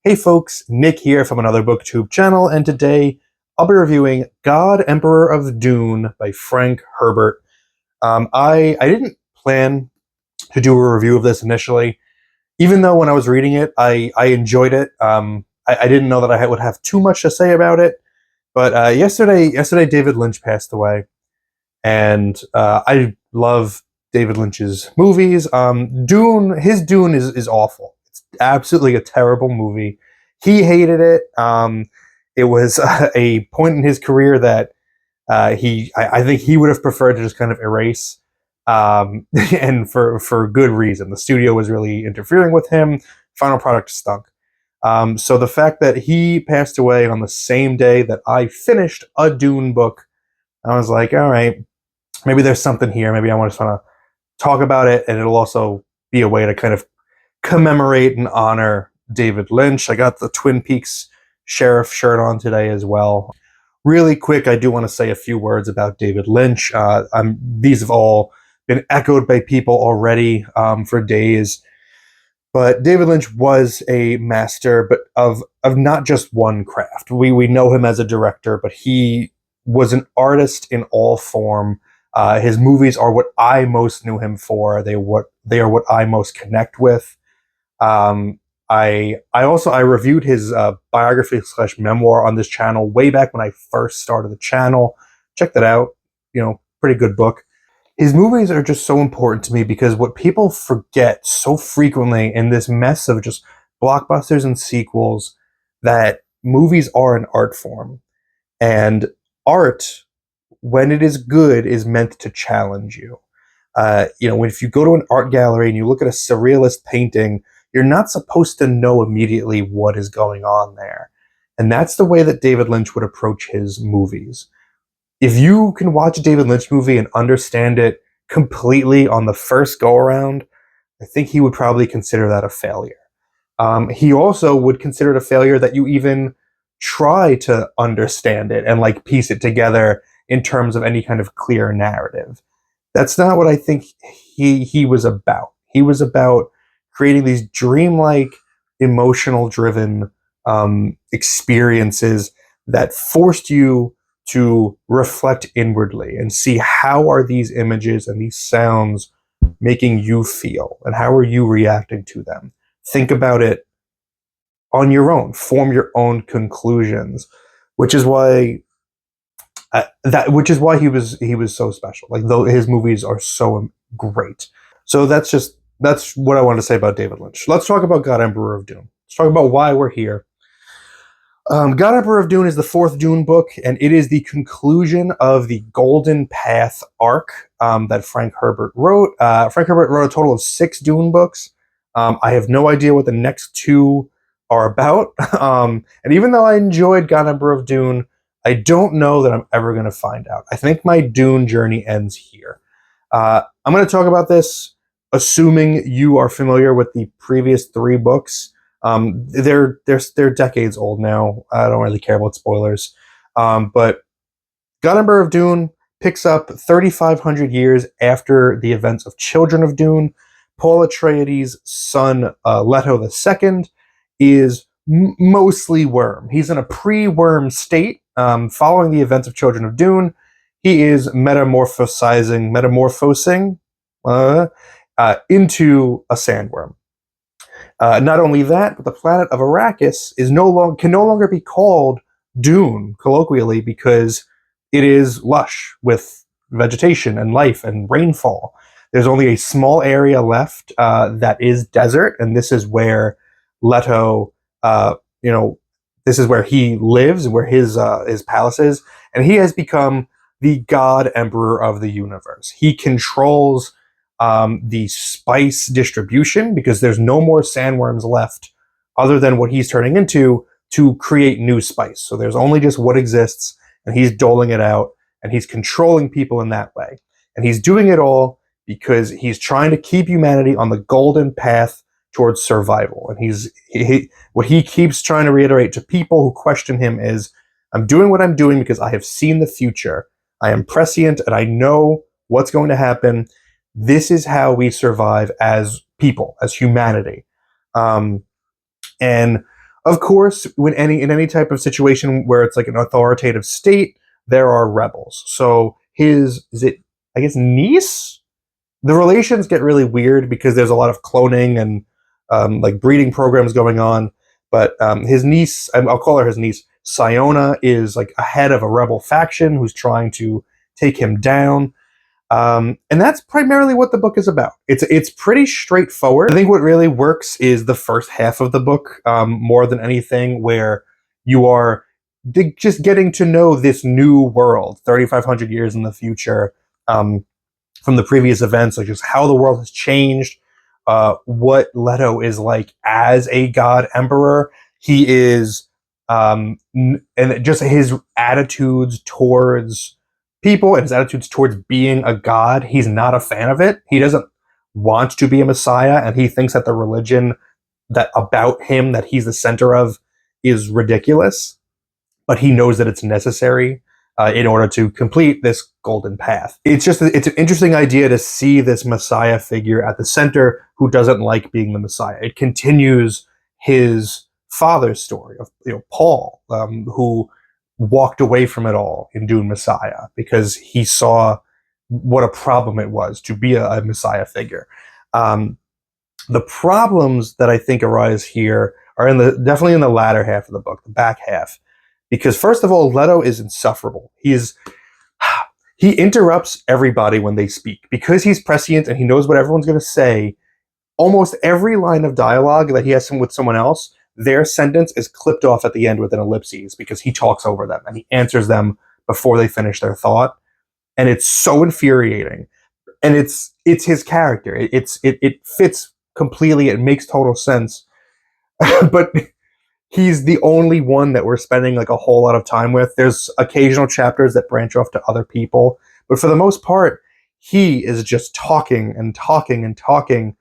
Hey folks, Nick here from Another BookTube channel, and today I'll be reviewing God, Emperor of Dune by Frank Herbert. I didn't plan to do a review of this initially, even though when I was reading it, I enjoyed it. I didn't know that would have too much to say about it, but yesterday David Lynch passed away, and I love David Lynch's movies. His Dune is awful. It's absolutely a terrible movie. He hated it. It was a point in his career that I think he would have preferred to just kind of erase, and for good reason. The studio was really interfering with him. Final product stunk. So the fact that he passed away on the same day that I finished a Dune book, I was like, all right, maybe there's something here. Maybe I just want to talk about it, and it'll also be a way to kind of commemorate and honor David Lynch. I got the Twin Peaks sheriff shirt on today as well. Really quick, I do want to say a few words about David Lynch. These have all been echoed by people already for days. But David Lynch was a master, but of not just one craft. We know him as a director, but he was an artist in all form. His movies are what I most knew him for. They are what I most connect with. I reviewed his biography / memoir on this channel way back when I first started the channel. Check that out. Pretty good book. His movies are just so important to me because what people forget so frequently in this mess of just blockbusters and sequels, that movies are an art form. And art, when it is good, is meant to challenge you. If you go to an art gallery and you look at a surrealist painting, you're not supposed to know immediately what is going on there. And that's the way that David Lynch would approach his movies. If you can watch a David Lynch movie and understand it completely on the first go-around, I think he would probably consider that a failure. He also would consider it a failure that you even try to understand it and piece it together in terms of any kind of clear narrative. That's not what I think he was about. He was about creating these dreamlike, emotional-driven experiences that forced you to reflect inwardly and see how are these images and these sounds making you feel, and how are you reacting to them. Think about it on your own. Form your own conclusions, which is why he was so special. Though his movies are so great. So that's what I wanted to say about David Lynch. Let's talk about God, Emperor of Dune. Let's talk about why we're here. God, Emperor of Dune is the fourth Dune book, and it is the conclusion of the Golden Path arc that Frank Herbert wrote. Frank Herbert wrote a total of 6 Dune books. I have no idea what the next 2 are about. And even though I enjoyed God, Emperor of Dune, I don't know that I'm ever going to find out. I think my Dune journey ends here. I'm going to talk about this assuming you are familiar with the previous 3 books. They're decades old now. I don't really care about spoilers. But God, Emperor of Dune picks up 3,500 years after the events of Children of Dune. Paul Atreides' son, Leto II, is mostly worm. He's in a pre-worm state. Following the events of Children of Dune, he is metamorphosing into a sandworm. Not only that, but the planet of Arrakis can no longer be called Dune, colloquially, because it is lush with vegetation and life and rainfall. There's only a small area left that is desert, and this is where Leto, this is where he lives, where his palace is, and he has become the God Emperor of the universe. He controls the spice distribution, because there's no more sandworms left other than what he's turning into to create new spice. So there's only just what exists, and he's doling it out, and he's controlling people in that way. And he's doing it all because he's trying to keep humanity on the golden path towards survival. And what he keeps trying to reiterate to people who question him is, I'm doing what I'm doing because I have seen the future. I am prescient, and I know what's going to happen. This is how we survive as people, as humanity. And Of course, in any type of situation where it's like an authoritative state, there are rebels. So his is it I guess niece? The relations get really weird because there's a lot of cloning and like breeding programs going on. But his niece, I'll call her his niece, Siona, is like a head of a rebel faction who's trying to take him down. And that's primarily what the book is about. It's pretty straightforward. I think what really works is the first half of the book, more than anything, where you are just getting to know this new world, 3,500 years in the future, from the previous events, like just how the world has changed, what Leto is like as a god emperor. He is, and just his attitudes towards people and his attitudes towards being a god. He's not a fan of it. He doesn't want to be a messiah, and he thinks that the religion that about him that he's the center of is ridiculous. But he knows that it's necessary in order to complete this golden path. It's an interesting idea to see this messiah figure at the center who doesn't like being the messiah. It continues his father's story of Paul, who walked away from it all in Dune Messiah because he saw what a problem it was to be a messiah figure. The problems that I think arise here are definitely in the latter half of the book, the back half, because first of all, Leto is insufferable. He interrupts everybody when they speak because he's prescient and he knows what everyone's going to say. Almost every line of dialogue that he has with someone else, their sentence is clipped off at the end with an ellipses because he talks over them and he answers them before they finish their thought. And it's so infuriating. And it's his character. It fits completely. It makes total sense. But he's the only one that we're spending like a whole lot of time with. There's occasional chapters that branch off to other people. But for the most part, he is just talking and talking and talking.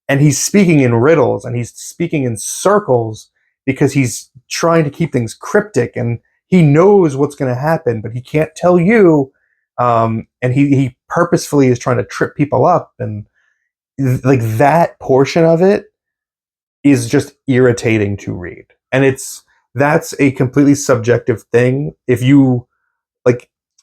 And he's speaking in riddles and he's speaking in circles because he's trying to keep things cryptic and he knows what's going to happen, but he can't tell you. And he purposefully is trying to trip people up. And like that portion of it is just irritating to read. And that's a completely subjective thing. If you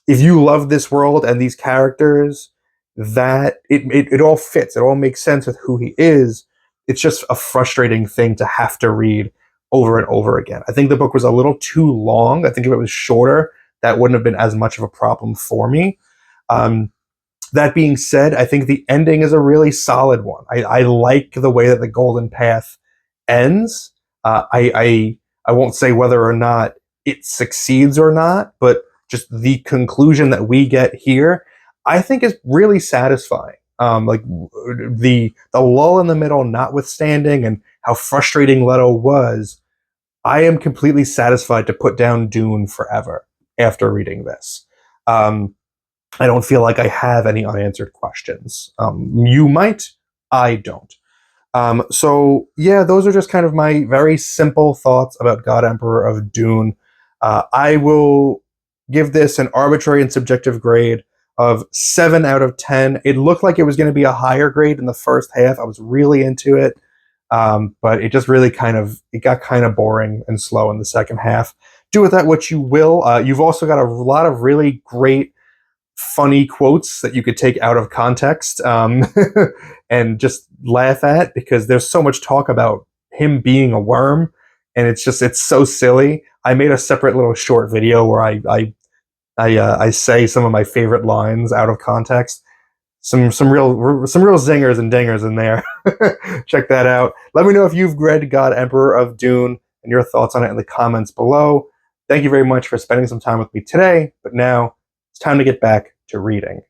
love this world and these characters, that it all fits. It all makes sense with who he is. It's just a frustrating thing to have to read over and over again. I think the book was a little too long. I think if it was shorter, that wouldn't have been as much of a problem for me. That being said, I think the ending is a really solid one. I like the way that the Golden Path ends. I won't say whether or not it succeeds or not, but just the conclusion that we get here, I think is really satisfying. Like the lull in the middle notwithstanding and how frustrating Leto was, I am completely satisfied to put down Dune forever after reading this. I don't feel like I have any unanswered questions. You might, I don't. So yeah, those are just kind of my very simple thoughts about God Emperor of Dune. I will give this an arbitrary and subjective grade of 7 out of 10. It looked like it was going to be a higher grade in the first half. I was really into it. But it just really it got kind of boring and slow in the second half. Do with that what you will. You've also got a lot of really great, funny quotes that you could take out of context and just laugh at because there's so much talk about him being a worm, and it's so silly. I made a separate little short video where I say some of my favorite lines out of context. Some real zingers and dingers in there. Check that out. Let me know if you've read God Emperor of Dune and your thoughts on it in the comments below. Thank you very much for spending some time with me today, but now it's time to get back to reading.